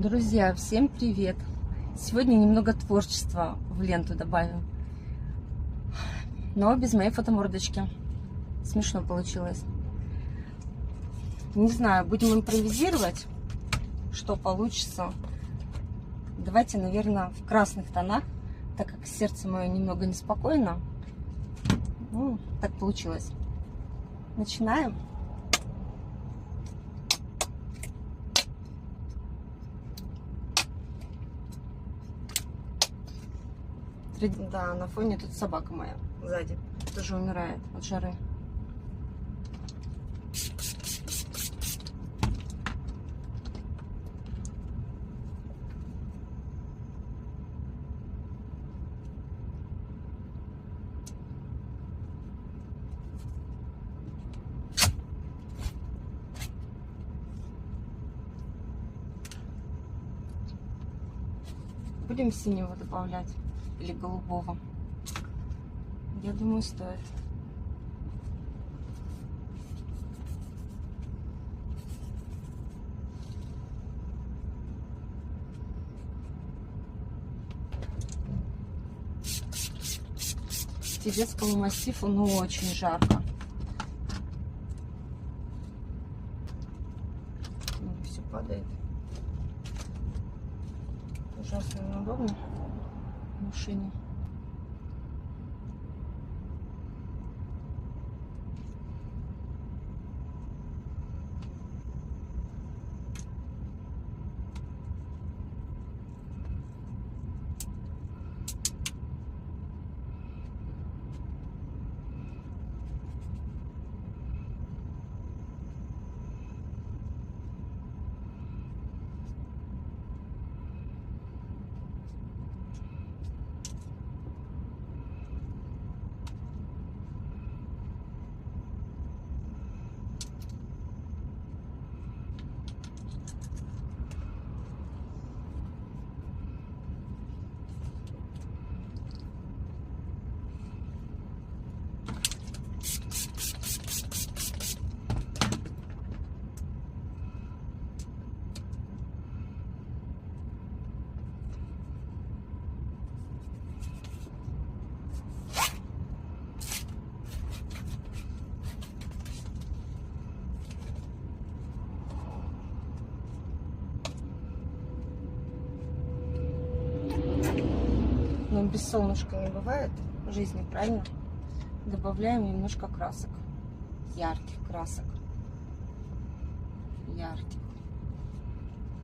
Друзья, всем привет! Сегодня немного творчества в ленту добавим, но без моей фотомордочки. Смешно получилось. Не знаю, будем импровизировать, что получится. Давайте, наверное, в красных тонах, так как сердце мое немного неспокойно. Ну, так получилось. Начинаем. Да, на фоне тут собака моя сзади тоже умирает от жары. Будем синего добавлять или голубого? Я думаю, стоит. Тибетскому массиву, ну, очень жарко. Все падает. Ужасно неудобно в машине. Но без солнышка не бывает в жизни, правильно? Добавляем немножко красок, ярких красок, ярких.